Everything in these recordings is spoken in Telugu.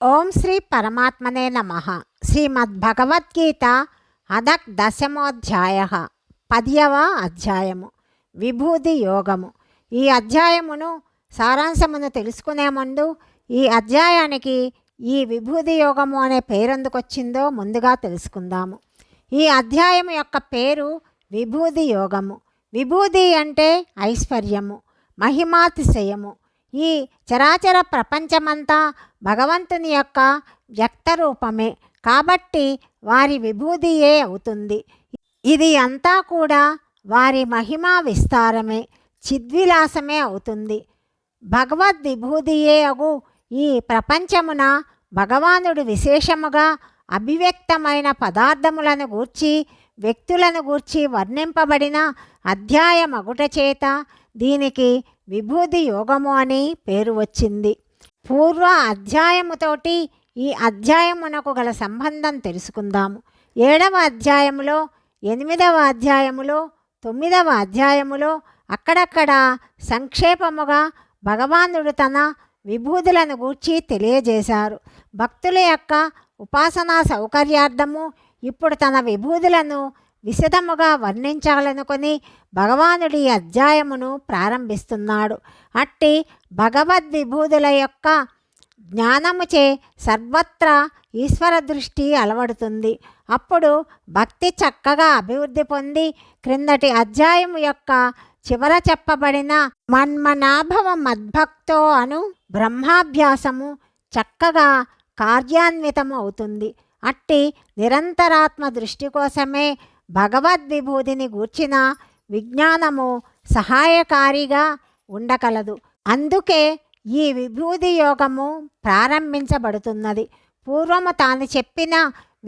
ఓం శ్రీ పరమాత్మనే నమః. శ్రీమద్భగవద్గీత అదక్ దశమోధ్యాయ 10వ అధ్యాయము విభూది యోగము. ఈ అధ్యాయమును సారాంశమును తెలుసుకునే ముందు ఈ అధ్యాయానికి ఈ విభూది యోగము అనే పేరెందుకు వచ్చిందో ముందుగా తెలుసుకుందాము. ఈ అధ్యాయము యొక్క పేరు విభూది యోగము. విభూది అంటే ఐశ్వర్యము, మహిమాతిశయము. ఈ చరాచర ప్రపంచమంతా భగవంతుని యొక్క వ్యక్త రూపమే కాబట్టి వారి విభూదియే అవుతుంది. ఇది అంతా కూడా వారి మహిమా విస్తారమే, చిద్విలాసమే అవుతుంది. భగవద్ విభూదియే అగు ఈ ప్రపంచమున భగవానుడు విశేషముగా అభివ్యక్తమైన పదార్థములను గూర్చి, వ్యక్తులను గూర్చి వర్ణింపబడిన అధ్యాయమగుట చేత దీనికి విభూది యోగము అని పేరు వచ్చింది. పూర్వ అధ్యాయముతోటి ఈ అధ్యాయమునకు గల సంబంధం తెలుసుకుందాము. 7వ అధ్యాయములో, 8వ అధ్యాయములో, 9వ అధ్యాయములో అక్కడక్కడ సంక్షేపముగా భగవానుడు తన విభూతులను గూర్చి తెలియజేశారు. భక్తుల యొక్క ఉపాసనా సౌకర్యార్థము ఇప్పుడు తన విభూతులను విశదముగా వర్ణించాలనుకొని భగవానుడి అధ్యాయమును ప్రారంభిస్తున్నాడు. అట్టి భగవద్విభూతుల యొక్క జ్ఞానముచే సర్వత్రా ఈశ్వర దృష్టి అలవడుతుంది. అప్పుడు భక్తి చక్కగా అభివృద్ధి పొంది క్రిందటి అధ్యాయము యొక్క చివర చెప్పబడిన మన్మనాభవ మద్భక్తో అను బ్రహ్మాభ్యాసము చక్కగా కార్యాన్వితము అవుతుంది. అట్టి నిరంతరాత్మ దృష్టి కోసమే భగవద్విభూతిని గూర్చిన విజ్ఞానము సహాయకారిగా ఉండగలదు. అందుకే ఈ విభూది యోగము ప్రారంభించబడుతున్నది. పూర్వము తాను చెప్పిన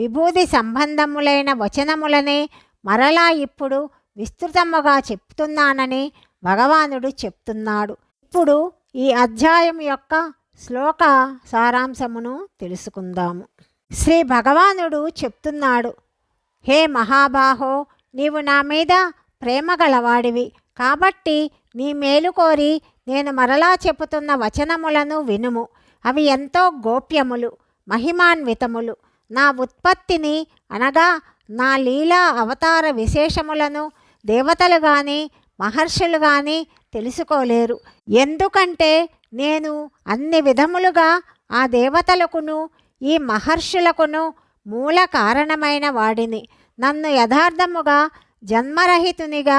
విభూది సంబంధములైన వచనములనే మరలా ఇప్పుడు విస్తృతముగా చెప్తున్నానని భగవానుడు చెప్తున్నాడు. ఇప్పుడు ఈ అధ్యాయం యొక్క శ్లోక సారాంశమును తెలుసుకుందాము. శ్రీ భగవానుడు చెప్తున్నాడు, హే మహాబాహో, నీవు నా మీద ప్రేమ గలవాడివి కాబట్టి నీ మేలు కోరి నేను మరలా చెప్పుతున్న వచనములను వినుము. అవి ఎంతో గోప్యములు, మహిమాన్వితములు. నా ఉత్పత్తిని అనగా నా లీలా అవతార విశేషములను దేవతలు కానీ మహర్షులు కానీ తెలుసుకోలేరు. ఎందుకంటే నేను అన్ని విధములుగా ఆ దేవతలకును ఈ మహర్షులకును మూల కారణమైన వాడిని. నన్ను యథార్థముగా జన్మరహితునిగా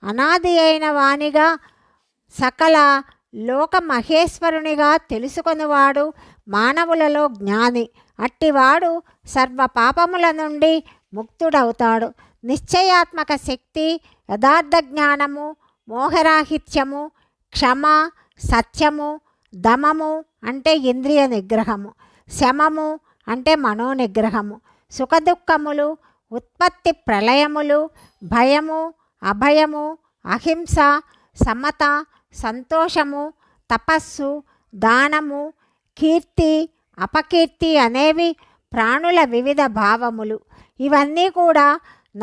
అనాది అయిన వానిగా సకల లోక మహేశ్వరునిగా తెలుసుకొనివాడు మానవులలో జ్ఞాని. అట్టివాడు సర్వ పాపముల నుండి ముక్తుడవుతాడు. నిశ్చయాత్మక శక్తి, యథార్థ జ్ఞానము, మోహరాహిత్యము, క్షమ, సత్యము, దమము అంటే ఇంద్రియ నిగ్రహము, శమము అంటే మనోనిగ్రహము, సుఖదుఖములు, ఉత్పత్తి ప్రళయములు, భయము, అభయము, అహింస, సమత, సంతోషము, తపస్సు, దానము, కీర్తి, అపకీర్తి అనేవి ప్రాణుల వివిధ భావములు. ఇవన్నీ కూడా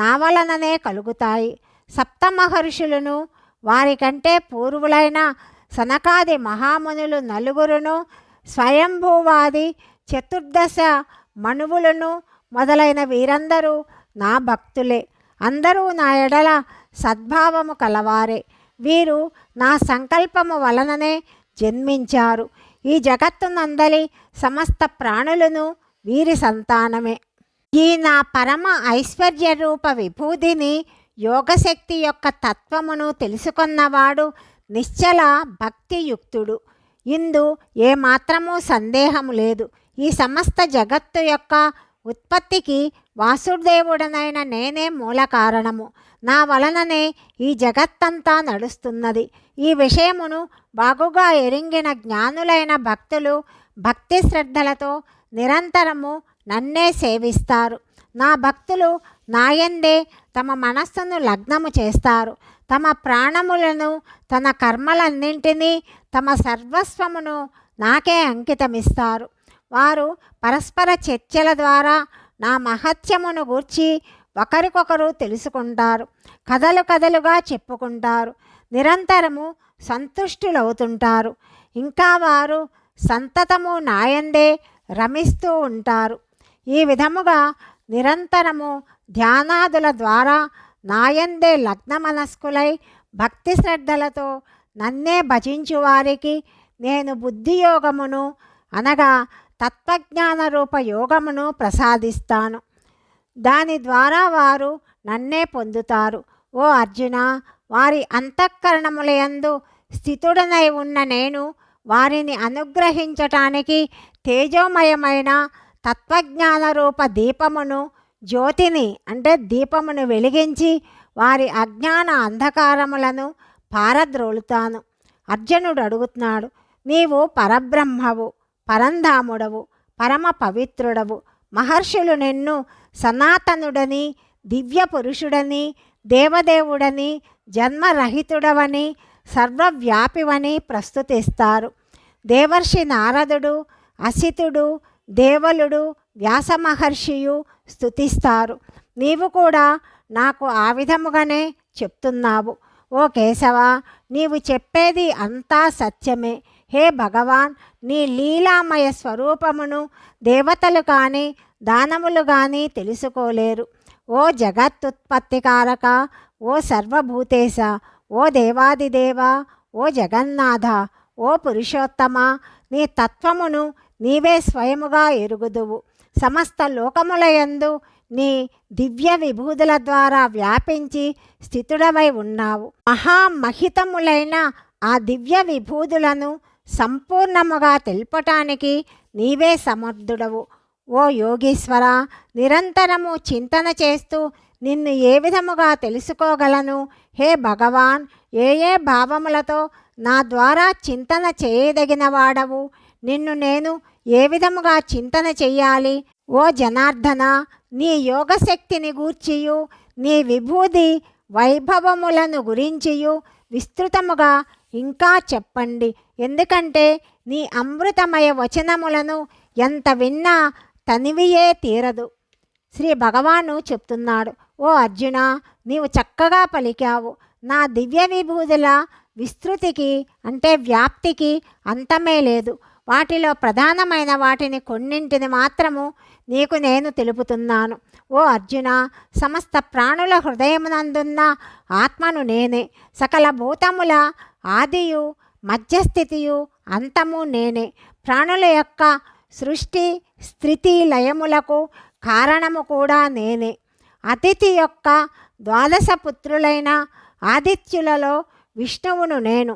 నా వలననే కలుగుతాయి. సప్తమహర్షులను వారికంటే పూర్వులైన సనకాది మహామునులు నలుగురును, స్వయంభూవాది చతుర్దశ మనువులను మొదలైన వీరందరూ నా భక్తులే. అందరూ నా ఎడల సద్భావము కలవారే. వీరు నా సంకల్పము వలననే జన్మించారు. ఈ జగత్తునందలి సమస్త ప్రాణులను వీరి సంతానమే. ఈ నా పరమ ఐశ్వర్య రూప విభూతిని, యోగశక్తి యొక్క తత్వమును తెలుసుకున్నవాడు నిశ్చల భక్తియుక్తుడు. ఇందు ఏమాత్రమూ సందేహము లేదు. ఈ సమస్త జగత్తు యొక్క ఉత్పత్తికి వాసుదేవుడనైన నేనే మూల కారణము. నా వలననే ఈ జగత్తంతా నడుస్తున్నది. ఈ విషయమును బాగుగా ఎరింగిన జ్ఞానులైన భక్తులు భక్తి శ్రద్ధలతో నిరంతరము నన్నే సేవిస్తారు. నా భక్తులు నాయందే తమ మనస్సును లగ్నము చేస్తారు. తమ ప్రాణములను, తన కర్మలన్నింటినీ, తమ సర్వస్వమును నాకే అంకితమిస్తారు. వారు పరస్పర చర్చల ద్వారా నా మహత్యమును గూర్చి ఒకరికొకరు తెలుసుకుంటారు. కథలు కథలుగా చెప్పుకుంటారు. నిరంతరము సంతుష్టులవుతుంటారు. ఇంకా వారు సంతతము నాయందే రమిస్తూ ఉంటారు. ఈ విధముగా నిరంతరము ధ్యానాదుల ద్వారా నాయందే లగ్నమనస్కులై భక్తి శ్రద్ధలతో నన్నే భజించు వారికి నేను బుద్ధియోగమును అనగా తత్వజ్ఞాన రూప యోగమును ప్రసాదిస్తాను. దాని ద్వారా వారు నన్నే పొందుతారు. ఓ అర్జున, వారి అంతఃకరణములయందు స్థితుడనై ఉన్న నేను వారిని అనుగ్రహించటానికి తేజోమయమైన తత్వజ్ఞాన రూప దీపమును, జ్యోతిని అంటే దీపమును వెలిగించి వారి అజ్ఞాన అంధకారములను పారద్రోలుతాను. అర్జునుడు అడుగుతున్నాడు, నీవు పరబ్రహ్మవు, పరంధాముడవు, పరమ పవిత్రుడవు. మహర్షులు నిన్ను సనాతనుడని, దివ్య పురుషుడని, దేవదేవుడని, జన్మరహితుడవని, సర్వవ్యాపివని ప్రస్తుతిస్తారు. దేవర్షి నారదుడు, అసితుడు, దేవలుడు, వ్యాసమహర్షియు స్తుతిస్తారు. నీవు కూడా నాకు ఆ విధముగానే చెప్తున్నావు. ఓ కేశవ, నీవు చెప్పేది అంతా సత్యమే. హే భగవాన్, నీ లీలామయ స్వరూపమును దేవతలు కానీ దానములు కానీ తెలుసుకోలేరు. ఓ జగత్తుత్పత్తికారక, ఓ సర్వభూతేశ, ఓ దేవాదిదేవ, ఓ జగన్నాథ, ఓ పురుషోత్తమ, నీ తత్వమును నీవే స్వయముగా ఎరుగుదువు. సమస్త లోకములయందు నీ దివ్య విభూతుల ద్వారా వ్యాపించి స్థితుడవై ఉన్నావు. మహామహితములైన ఆ దివ్య విభూతులను సంపూర్ణముగా తెలుపటానికి నీవే సమర్థుడవు. ఓ యోగీశ్వర, నిరంతరము చింతన చేస్తూ నిన్ను ఏ విధముగా తెలుసుకోగలను? హే భగవాన్, ఏ ఏ భావములతో నా ద్వారా చింతన చేయదగిన వాడవు? నిన్ను నేను ఏ విధముగా చింతన చెయ్యాలి? ఓ జనార్దన, నీ యోగశక్తిని గూర్చియు నీ విభూది వైభవములను గురించియు విస్తృతముగా ఇంకా చెప్పండి. ఎందుకంటే నీ అమృతమయ వచనములను ఎంత విన్నా తనివియే తీరదు. శ్రీ భగవాను చెప్తున్నాడు, ఓ అర్జున, నీవు చక్కగా పలికావు. నా దివ్య విభూతుల విస్తృతికి అంటే వ్యాప్తికి అంతమే లేదు. వాటిలో ప్రధానమైన వాటిని కొన్నింటిని మాత్రము నీకు నేను తెలుపుతున్నాను. ఓ అర్జున, సమస్త ప్రాణుల హృదయమునందున్న ఆత్మను నేనే. సకల భూతముల ఆదియు మధ్యస్థితియు అంతము నేనే. ప్రాణుల యొక్క సృష్టి స్థితి లయములకు కారణము కూడా నేనే. అతిథి యొక్క ద్వాదశ పుత్రులైన ఆదిత్యులలో విష్ణువును నేను.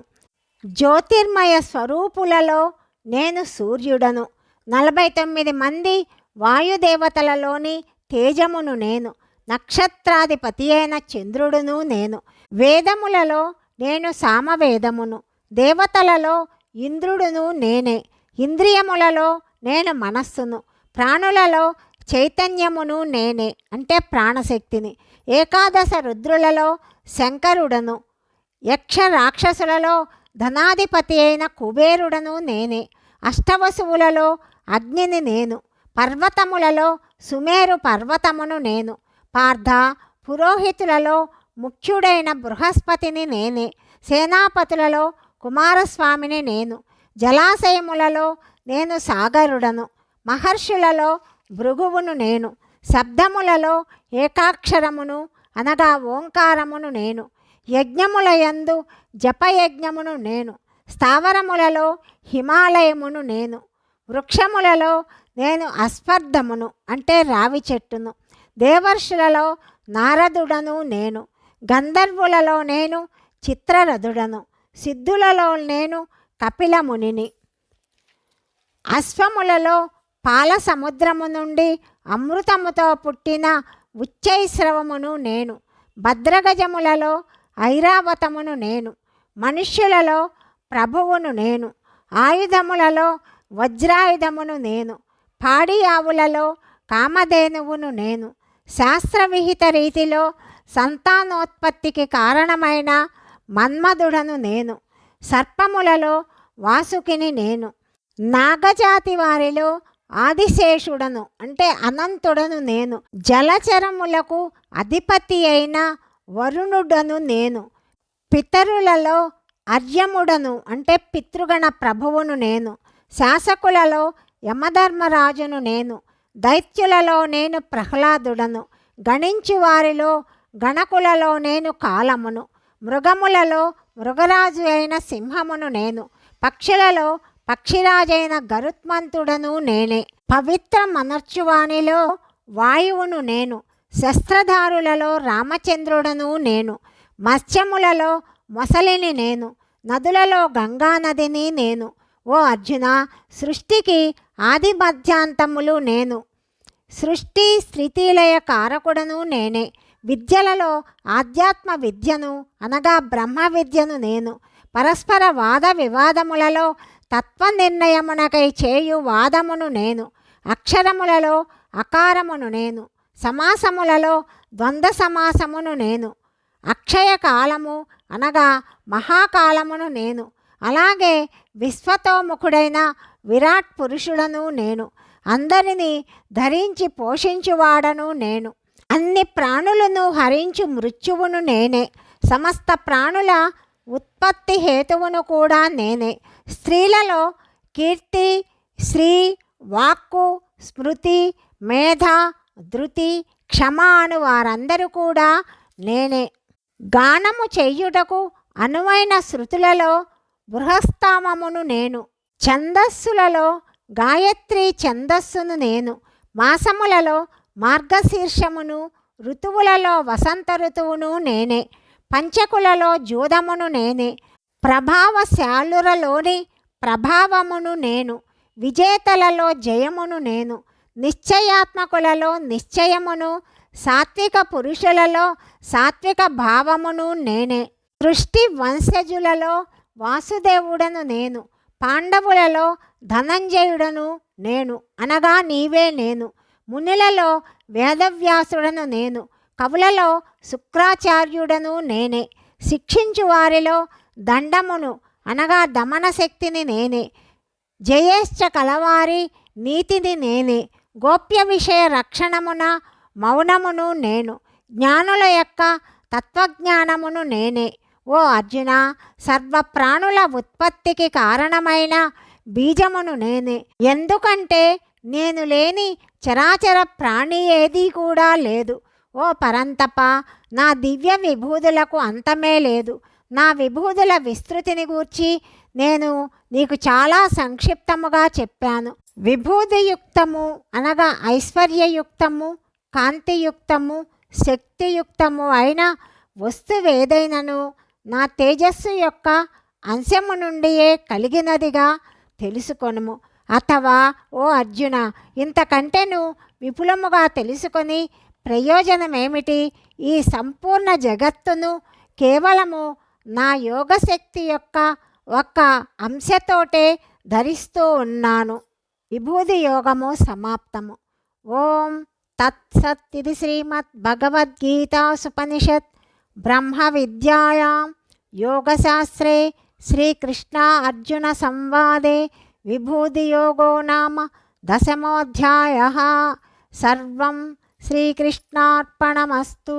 జ్యోతిర్మయ స్వరూపులలో నేను సూర్యుడను. 49 మంది వాయుదేవతలలోని తేజమును నేను. నక్షత్రాధిపతి అయిన చంద్రుడును నేను. వేదములలో నేను సామవేదమును. దేవతలలో ఇంద్రుడును నేనే. ఇంద్రియములలో నేను మనస్సును. ప్రాణులలో చైతన్యమును నేనే అంటే ప్రాణశక్తిని. ఏకాదశ రుద్రులలో శంకరుడను. యక్ష రాక్షసులలో ధనాధిపతి అయిన కుబేరుడను నేనే. అష్టవసువులలో అగ్నిని నేను. పర్వతములలో సుమేరు పర్వతమును నేను. పార్థ, పురోహితులలో ముఖ్యుడైన బృహస్పతిని నేనే. సేనాపతులలో కుమారస్వామిని నేను. జలాశయములలో నేను సాగరుడను. మహర్షులలో భృగువును నేను. శబ్దములలో ఏకాక్షరమును అనగా ఓంకారమును నేను. యజ్ఞములయందు జపయజ్ఞమును నేను. స్థావరములలో హిమాలయమును నేను. వృక్షములలో నేను అస్పర్ధమును అంటే రావి చెట్టును. దేవర్షులలో నారదుడను నేను. గంధర్వులలో నేను చిత్రరథుడను. సిద్ధులలో నేను కపిలమునిని. అశ్వములలో పాల సముద్రము నుండి అమృతముతో పుట్టిన ఉచ్చైశ్రవమును నేను. భద్రగజములలో ఐరావతమును నేను. మనుష్యులలో ప్రభువును నేను. ఆయుధములలో వజ్రాయుధమును నేను. పాడి ఆవులలో కామధేనువును నేను. శాస్త్రవిహిత రీతిలో సంతానోత్పత్తికి కారణమైన మన్మధుడను నేను. సర్పములలో వాసుకిని నేను. నాగజాతి వారిలో ఆదిశేషుడను అంటే అనంతుడను నేను. జలచరములకు అధిపతి అయిన వరుణుడను నేను. పితరులలో అర్యముడను అంటే పితృగణ ప్రభువును నేను. శాసకులలో యమధర్మరాజును నేను, దైత్యులలో నేను ప్రహ్లాదుడను, గణించు వారిలో గణకులలో నేను కాలమును, మృగములలో మృగరాజు అయిన సింహమును నేను, పక్షులలో పక్షిరాజైన గరుత్మంతుడను నేనే, పవిత్ర మనర్చువానిలో వాయువును నేను, శస్త్రధారులలో రామచంద్రుడను నేను, మత్స్యములలో మొసలిని నేను, నదులలో గంగానదిని నేను. ఓ అర్జున, సృష్టికి ఆది మధ్యాంతములు నేను, సృష్టి స్థితిలయ కారకుడను నేనే, విద్యలలో ఆధ్యాత్మ విద్యను అనగా బ్రహ్మ విద్యను నేను, పరస్పర వాద వివాదములలో తత్వ నిర్ణయమునకై చేయు వాదమును నేను, అక్షరములలో అకారమును నేను, సమాసములలో ద్వంద్వ సమాసమును నేను, అక్షయ కాలము అనగా మహాకాలమును నేను, అలాగే విశ్వతోముఖుడైన విరాట్ పురుషుడను నేను, అందరినీ ధరించి పోషించువాడను నేను, అన్ని ప్రాణులను హరించు మృత్యువును నేనే, సమస్త ప్రాణుల ఉత్పత్తి హేతువును కూడా నేనే, స్త్రీలలో కీర్తి, శ్రీ, వాక్కు, స్మృతి, మేధ, ధృతి, క్షమ అను వారందరూ కూడా నేనే, గానము చెయ్యుటకు అనువైన శృతులలో బృహస్తామమును నేను, ఛందస్సులలో గాయత్రి ఛందస్సును నేను, మాసములలో మార్గశీర్షమును, ఋతువులలో వసంత ఋతువును నేనే, పంచకులలో జూదమును నేనే, ప్రభావశాలురలోని ప్రభావమును నేను, విజేతలలో జయమును నేను, నిశ్చయాత్మకులలో నిశ్చయమును, సాత్విక పురుషులలో సాత్విక భావమును నేనే, సృష్టి వంశజులలో వాసుదేవుడను నేను, పాండవులలో ధనంజయుడను నేను అనగా నీవే నేను, మునులలో వేదవ్యాసుడను నేను, కవులలో శుక్రాచార్యుడను నేనే, శిక్షించు వారిలో దండమును అనగా దమన శక్తిని నేనే, జయేశ్చ కలవారి నీతిని నేనే, గోప్య విషయ రక్షణమున మౌనమును నేను, జ్ఞానుల యొక్క తత్వజ్ఞానమును నేనే. ఓ అర్జున, సర్వప్రాణుల ఉత్పత్తికి కారణమైన బీజమును నేనే, ఎందుకంటే నేను లేని చరాచర ప్రాణి ఏదీ కూడా లేదు. ఓ పరంతప, నా దివ్య విభూతులకు అంతమే లేదు. నా విభూతుల విస్తృతిని గూర్చి నేను నీకు చాలా సంక్షిప్తముగా చెప్పాను. విభూతియుక్తము అనగా ఐశ్వర్యయుక్తము, కాంతియుక్తము, శక్తియుక్తము అయిన వస్తువేదైనను నా తేజస్సు యొక్క అంశము నుండియే కలిగినదిగా తెలుసుకొనుము. అథవా ఓ అర్జున, ఇంతకంటేను విపులముగా తెలుసుకొని ప్రయోజనమేమిటి? ఈ సంపూర్ణ జగత్తును కేవలము నా యోగశక్తి యొక్క ఒక్క అంశతోటే ధరిస్తూ ఉన్నాను. విభూతి యోగము సమాప్తము. ఓం తత్సత్. ఇది శ్రీమద్ భగవద్గీతాసుపనిషత్ బ్రహ్మ విద్యాయాం యోగశాస్త్రే శ్రీకృష్ణ అర్జున సంవాదే విభూతియోగో నామ 10మోऽధ్యాయः. సర్వం శ్రీకృష్ణార్పణమస్తు.